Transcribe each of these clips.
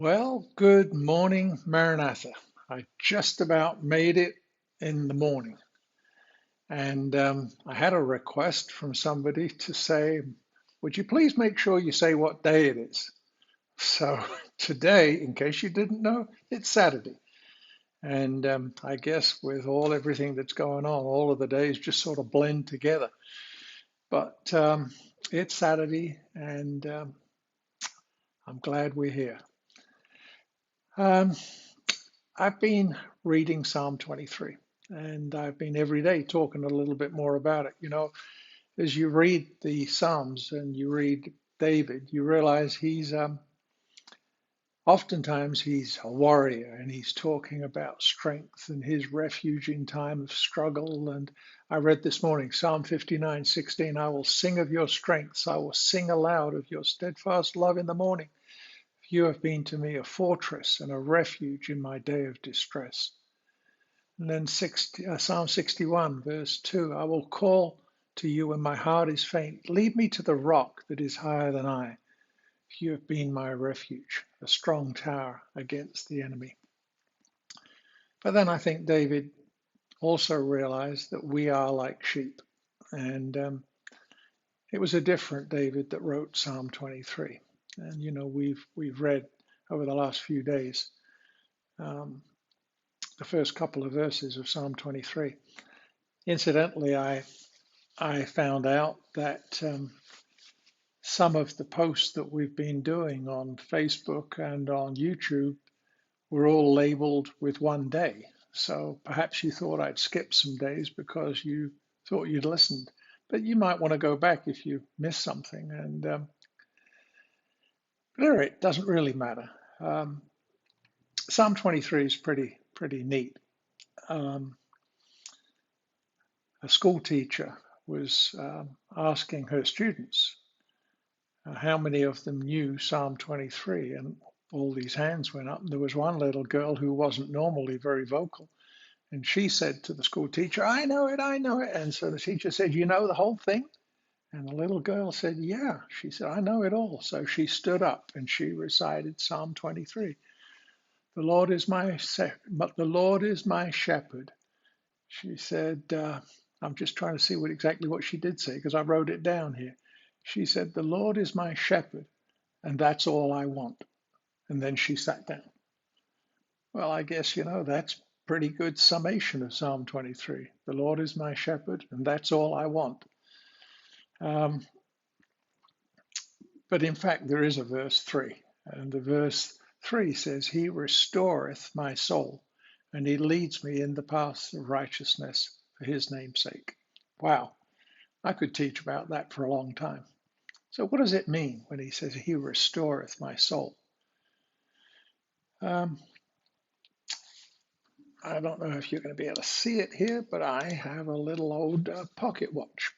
Well, good morning, Maranatha. I just about made it in the morning. And I had a request from somebody to say, would you please make sure you say what day it is? So today, in case you didn't know, it's Saturday. And I guess with everything that's going on, all of the days just sort of blend together. But it's Saturday, and I'm glad we're here. Um, I've been reading Psalm 23, and I've been every day talking a little bit more about it. As you read the Psalms and you read David, you realize he's oftentimes he's a warrior and he's talking about strength and his refuge in time of struggle. And I read this morning, Psalm 59:16, I will sing of your strengths, I will sing aloud of your steadfast love in the morning. You have been to me a fortress and a refuge in my day of distress. And then Psalm 61, verse 2, I will call to you when my heart is faint. Lead me to the rock that is higher than I. You have been my refuge, a strong tower against the enemy. But then I think David also realized that we are like sheep. And it was a different David that wrote Psalm 23. And, we've read over the last few days um, the first couple of verses of Psalm 23. Incidentally, I found out that some of the posts that we've been doing on Facebook and on YouTube were all labeled with one day. So perhaps you thought I'd skip some days because you thought you'd listened, but you might want to go back if you missed something. And but anyway, it doesn't really matter. Um, Psalm 23 is pretty neat. Um, a school teacher was asking her students how many of them knew Psalm 23, and all these hands went up. And there was one little girl who wasn't normally very vocal, and she said to the school teacher, I know it, I know it. And so the teacher said, you know the whole thing? And the little girl said, yeah. She said, I know it all. So she stood up and she recited Psalm 23. The Lord is my shepherd. She said, I'm just trying to see exactly what she did say because I wrote it down here. She said, the Lord is my shepherd, and that's all I want. And then she sat down. Well, I guess, that's pretty good summation of Psalm 23. The Lord is my shepherd, and that's all I want. Um, but in fact, there is a verse 3. And the verse 3 says, He restoreth my soul, and He leads me in the paths of righteousness for His name's sake. Wow, I could teach about that for a long time. So what does it mean when He says, He restoreth my soul? Um, I don't know if you're going to be able to see it here, but I have a little old pocket watch.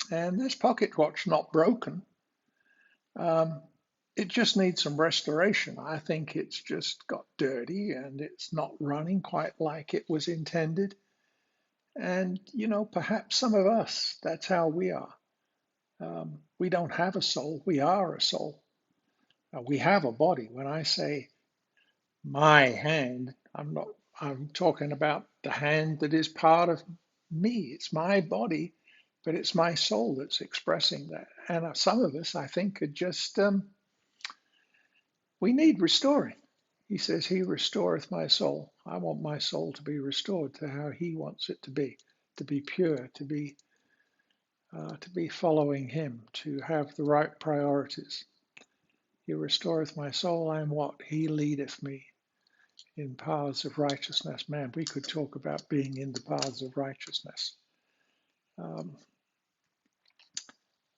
And this pocket watch not broken. Um, it just needs some restoration. I think it's just got dirty and it's not running quite like it was intended. And, perhaps some of us, that's how we are. We don't have a soul, we are a soul. We have a body. When I say my hand, I'm talking about the hand that is part of me. It's my body, but it's my soul that's expressing that. And some of us, I think, are just, we need restoring. He says, He restoreth my soul. I want my soul to be restored to how He wants it to be pure, to be following Him, to have the right priorities. He restoreth my soul. I am what? He leadeth me in paths of righteousness. Man, we could talk about being in the paths of righteousness. Um,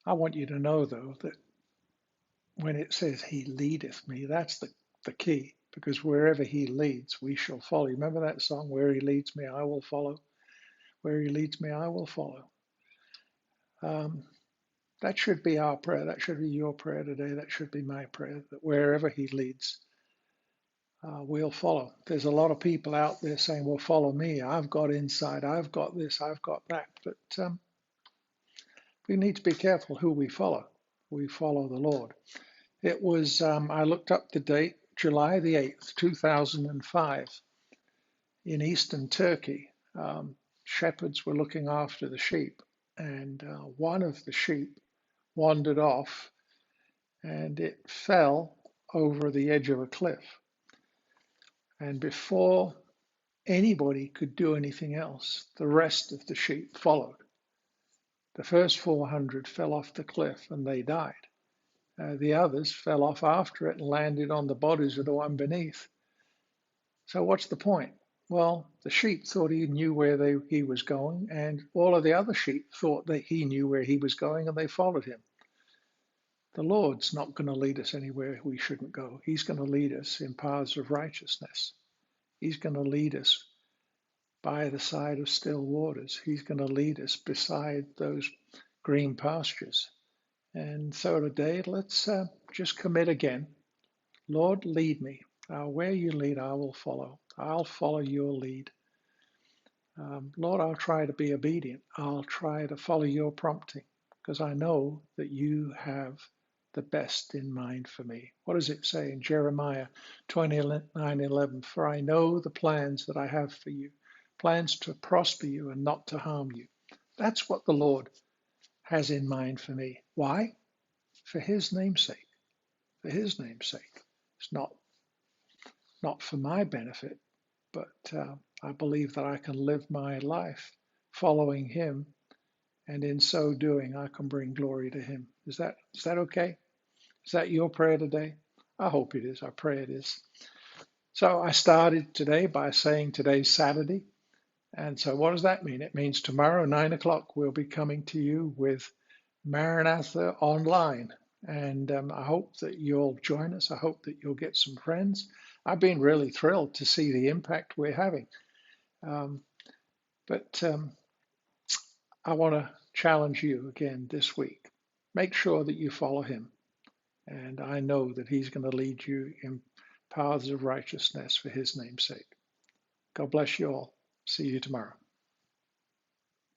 I want you to know, though, that when it says He leadeth me, that's the key, because wherever He leads, we shall follow. Remember that song, Where He leads me, I will follow? Where He leads me, I will follow. Um, that should be our prayer. That should be your prayer today. That should be my prayer, that wherever He leads, we'll follow. There's a lot of people out there saying, well, follow me. I've got insight. I've got this. I've got that. But we need to be careful who we follow. We follow the Lord. It was, I looked up the date, July the 8th, 2005, in eastern Turkey, shepherds were looking after the sheep, and one of the sheep wandered off and it fell over the edge of a cliff. And before anybody could do anything else, the rest of the sheep followed. The first 400 fell off the cliff and they died. The others fell off after it and landed on the bodies of the one beneath. So what's the point? Well, the sheep thought he knew where he was going, and all of the other sheep thought that he knew where he was going, and they followed him. The Lord's not going to lead us anywhere we shouldn't go. He's going to lead us in paths of righteousness. He's going to lead us by the side of still waters. He's going to lead us beside those green pastures. And so today, let's just commit again. Lord, lead me. Where you lead, I will follow. I'll follow your lead. Lord, I'll try to be obedient. I'll try to follow your prompting because I know that you have the best in mind for me. What does it say in Jeremiah 29:11? For I know the plans that I have for you, plans to prosper you and not to harm you. That's what the Lord has in mind for me. Why? For his name's sake. For his name's sake. It's not for my benefit, but I believe that I can live my life following him, and in so doing, I can bring glory to him. Is that okay? Is that your prayer today? I hope it is. I pray it is. So I started today by saying today's Saturday. And so what does that mean? It means tomorrow, 9 o'clock, we'll be coming to you with Maranatha online. And I hope that you'll join us. I hope that you'll get some friends. I've been really thrilled to see the impact we're having. But I want to challenge you again this week. Make sure that you follow him. And I know that he's going to lead you in paths of righteousness for his name's sake. God bless you all. See you tomorrow.